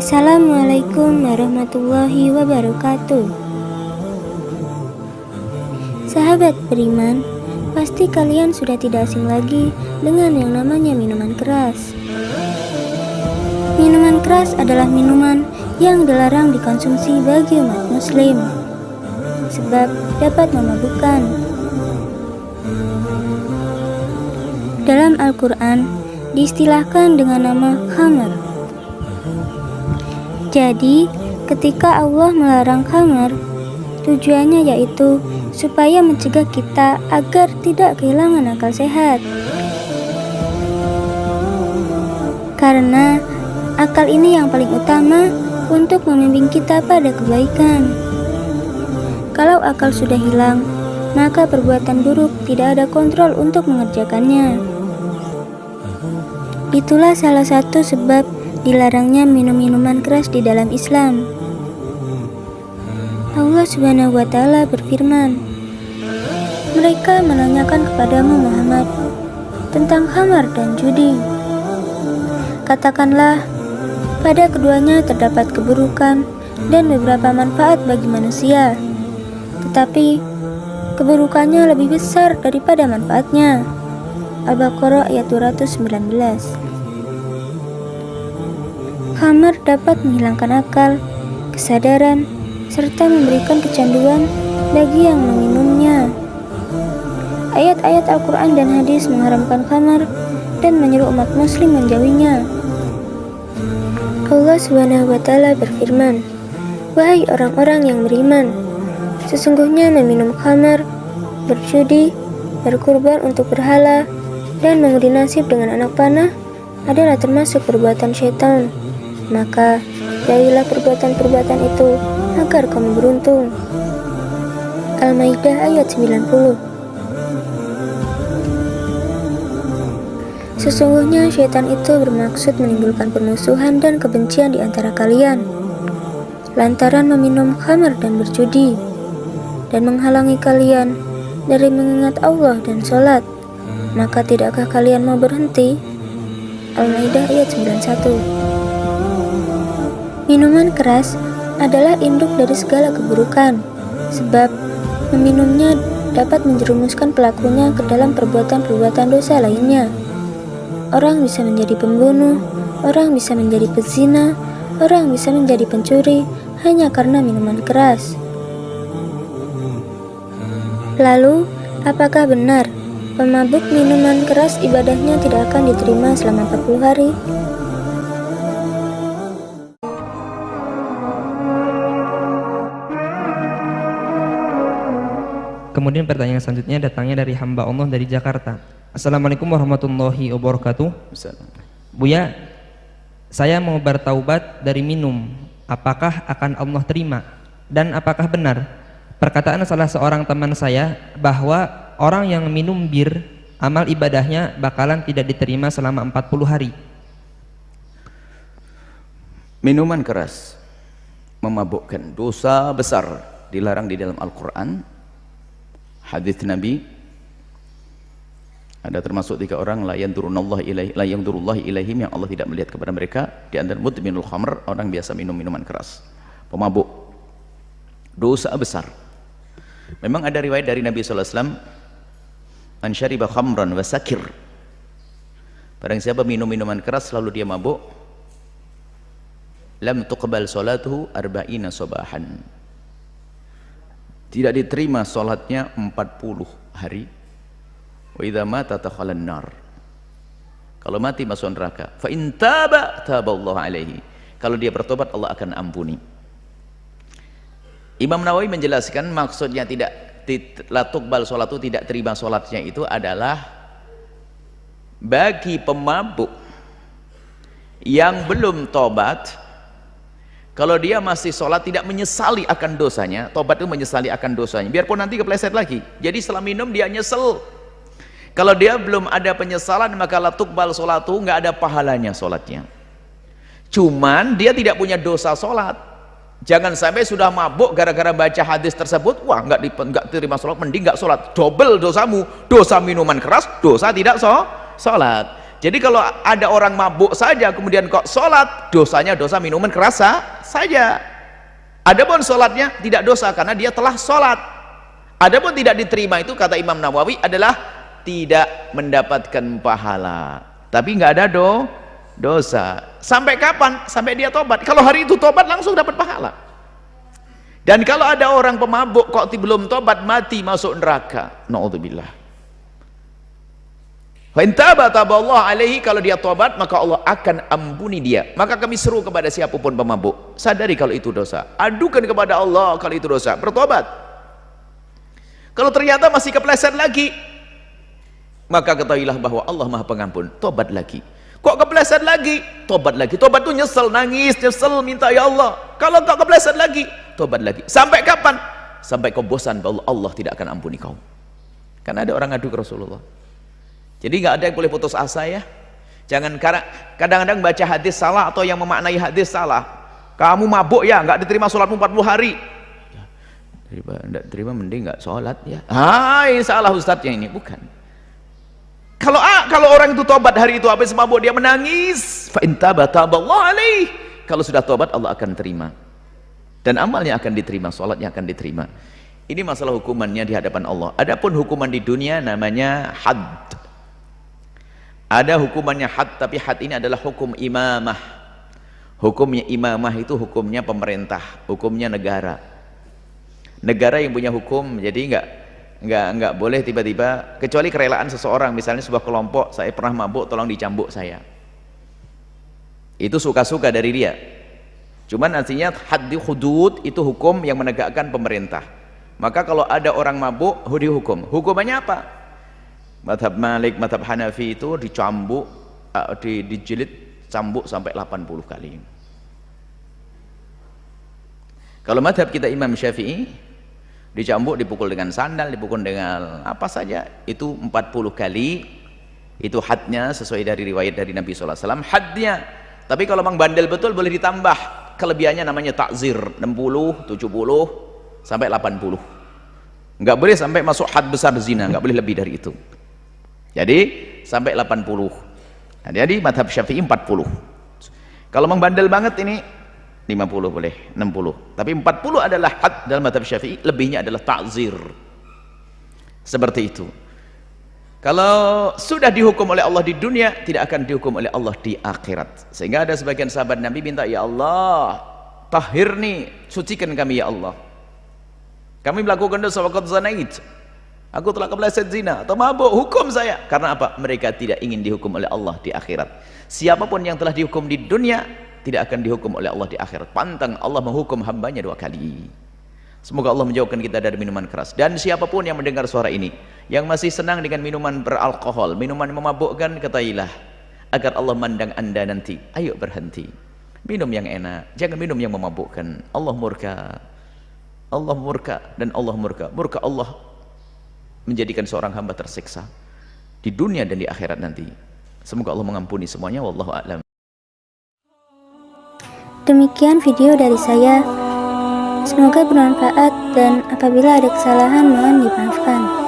Assalamualaikum warahmatullahi wabarakatuh. Sahabat beriman, pasti kalian sudah tidak asing lagi dengan yang namanya minuman keras. Minuman keras adalah minuman yang dilarang dikonsumsi bagi umat muslim, sebab dapat memabukkan. Dalam Al-Quran diistilahkan dengan nama khamar. Jadi, ketika Allah melarang khamar, tujuannya yaitu supaya mencegah kita agar tidak kehilangan akal sehat. Karena akal ini yang paling utama untuk membimbing kita pada kebaikan. Kalau akal sudah hilang, maka perbuatan buruk tidak ada kontrol untuk mengerjakannya. Itulah salah satu sebab dilarangnya minum minuman keras di dalam Islam. Allah Subhanahu wa Ta'ala berfirman, "Mereka menanyakan kepadamu Muhammad tentang khamar dan judi. Katakanlah, pada keduanya terdapat keburukan dan beberapa manfaat bagi manusia, tetapi keburukannya lebih besar daripada manfaatnya." Al-Baqarah ayat 219. Khamar dapat menghilangkan akal, kesadaran, serta memberikan kecanduan bagi yang meminumnya. Ayat-ayat Al-Quran dan hadis mengharamkan khamar dan menyuruh umat muslim menjauhinya. Allah Subhanahu wa Ta'ala berfirman, "Wahai orang-orang yang beriman, sesungguhnya meminum khamar, berjudi, berkurban untuk berhala, dan mengundi nasib dengan anak panah adalah termasuk perbuatan syaitan. Maka jauhilah perbuatan-perbuatan itu agar kamu beruntung." Al-Maidah ayat 90. Sesungguhnya syaitan itu bermaksud menimbulkan permusuhan dan kebencian di antara kalian lantaran meminum khamar dan berjudi, dan menghalangi kalian dari mengingat Allah dan sholat. Maka tidakkah kalian mau berhenti? Al-Maidah ayat 91. Minuman keras adalah induk dari segala keburukan, sebab meminumnya dapat menjerumuskan pelakunya ke dalam perbuatan-perbuatan dosa lainnya. Orang bisa menjadi pembunuh, orang bisa menjadi pezina, orang bisa menjadi pencuri hanya karena minuman keras. Lalu, apakah benar pemabuk minuman keras ibadahnya tidak akan diterima selama 40 hari? Kemudian pertanyaan selanjutnya datangnya dari hamba Allah dari Jakarta. Assalamualaikum warahmatullahi wabarakatuh. Buya, saya mau bertaubat dari minum. Apakah akan Allah terima? Dan apakah benar perkataan salah seorang teman saya bahwa orang yang minum bir, amal ibadahnya bakalan tidak diterima selama 40 hari? Minuman keras memabukkan, dosa besar, dilarang di dalam Al-Quran. Hadis Nabi ada termasuk 3 orang la yandurullahi ilaihim, yang Allah tidak melihat kepada mereka. Di antara mudminul khamr, orang biasa minum minuman keras, pemabuk, dosa besar. Memang ada riwayat dari Nabi SAW, man syariba khamran wa sakir, barang siapa minum minuman keras lalu dia mabuk, lam tuqbal salatuhu arba'ina sabahan, tidak diterima sholatnya 40 hari. Wa idza mata takhalan nar, kalau mati masuk neraka. Fa in taba taballahu alaihi, kalau dia bertobat Allah akan ampuni. Imam Nawawi menjelaskan maksudnya tidak la tuqbal sholatu, tidak terima sholatnya itu adalah bagi pemabuk yang belum tobat. Kalau dia masih sholat tidak menyesali akan dosanya, tobat itu menyesali akan dosanya, biarpun nanti kepleset lagi. Jadi setelah minum dia nyesel. Kalau dia belum ada penyesalan, maka la tuqbal sholatu, nggak ada pahalanya sholatnya. Cuman dia tidak punya dosa sholat. Jangan sampai sudah mabuk gara-gara baca hadis tersebut, wah nggak terima sholat, mending nggak sholat, double dosamu, dosa minuman keras, dosa tidak sholat. Jadi kalau ada orang mabuk saja kemudian kok sholat, dosanya dosa minuman keras saja. Adapun sholatnya tidak dosa karena dia telah sholat. Adapun tidak diterima itu kata Imam Nawawi adalah tidak mendapatkan pahala, tapi nggak ada dosa. Sampai kapan? Sampai dia tobat. Kalau hari itu tobat langsung dapat pahala. Dan kalau ada orang pemabuk kok belum tobat, mati masuk neraka. Na'udzubillah. Fa in taba taballahu alaihi, kalau dia tobat maka Allah akan ampuni dia. Maka kami seru kepada siapapun pemabuk, sadari kalau itu dosa, adukan kepada Allah kalau itu dosa, bertobat. Kalau ternyata masih kepleset lagi, maka ketahuilah bahwa Allah Maha Pengampun, tobat lagi. Kok kepleset lagi? Tobat lagi. Tobat tuh nyesel, nangis, nyesel, minta ya Allah. Kalau kok kepleset lagi, tobat lagi. Sampai kapan? Sampai kau bosan bahwa Allah tidak akan ampuni kau. Karena ada orang ngadu ke Rasulullah. Jadi nggak ada yang boleh putus asa ya. Jangan kadang-kadang baca hadis salah atau yang memaknai hadis salah. Kamu mabuk ya, nggak diterima sholatmu 40 hari. Nggak terima mending nggak sholat ya. Hai, salah ustadznya ini, bukan. Kalau orang itu tobat hari itu habis mabuk dia menangis, fa in taba taballahu alaihi. Kalau sudah tobat Allah akan terima. Dan amalnya akan diterima, sholatnya akan diterima. Ini masalah hukumannya di hadapan Allah. Adapun hukuman di dunia namanya had. Ada hukumannya had, tapi had ini adalah hukum imamah. Hukumnya imamah itu hukumnya pemerintah, hukumnya negara. Negara yang punya hukum, jadi nggak boleh tiba-tiba, kecuali kerelaan seseorang, misalnya sebuah kelompok, saya pernah mabuk, tolong dicambuk saya. Itu suka-suka dari dia. Cuman artinya haddi hudud itu hukum yang menegakkan pemerintah. Maka kalau ada orang mabuk, dihukum. Hukumannya apa? Madhab Malik, madhab Hanafi itu dicambuk, dijilid, cambuk sampai 80 kali. Kalau madhab kita Imam Syafi'i, dicambuk, dipukul dengan sandal, dipukul dengan apa saja, itu 40 kali. Itu hadnya sesuai dari riwayat dari Nabi SAW, hadnya. Tapi kalau memang bandel betul boleh ditambah, kelebihannya namanya takzir, 60, 70 sampai 80. Nggak boleh sampai masuk had besar zina, nggak boleh lebih dari itu. Jadi sampai 80. Nah, jadi madhab Syafi'i 40. Kalau memang bandel banget ini 50 boleh, 60. Tapi 40 adalah had dalam madhab Syafi'i, lebihnya adalah ta'zir. Seperti itu. Kalau sudah dihukum oleh Allah di dunia, tidak akan dihukum oleh Allah di akhirat. Sehingga ada sebagian sahabat Nabi minta, ya Allah, tahhirni, sucikan kami ya Allah. Kami melakukan dosa waqad zanait. Aku telah kepleset zina atau mabuk, hukum saya. Karena apa? Mereka tidak ingin dihukum oleh Allah di akhirat. Siapapun yang telah dihukum di dunia tidak akan dihukum oleh Allah di akhirat. Pantang Allah menghukum hambanya 2 kali. Semoga Allah menjauhkan kita dari minuman keras. Dan siapapun yang mendengar suara ini, yang masih senang dengan minuman beralkohol, minuman memabukkan, ketahuilah agar Allah mandang anda nanti, ayo berhenti. Minum yang enak, jangan minum yang memabukkan. Allah murka. Allah murka dan Allah murka. Murka Allah menjadikan seorang hamba tersiksa di dunia dan di akhirat nanti. Semoga Allah mengampuni semuanya. Wallahu a'lam. Demikian video dari saya. Semoga bermanfaat dan apabila ada kesalahan mohon dimaafkan.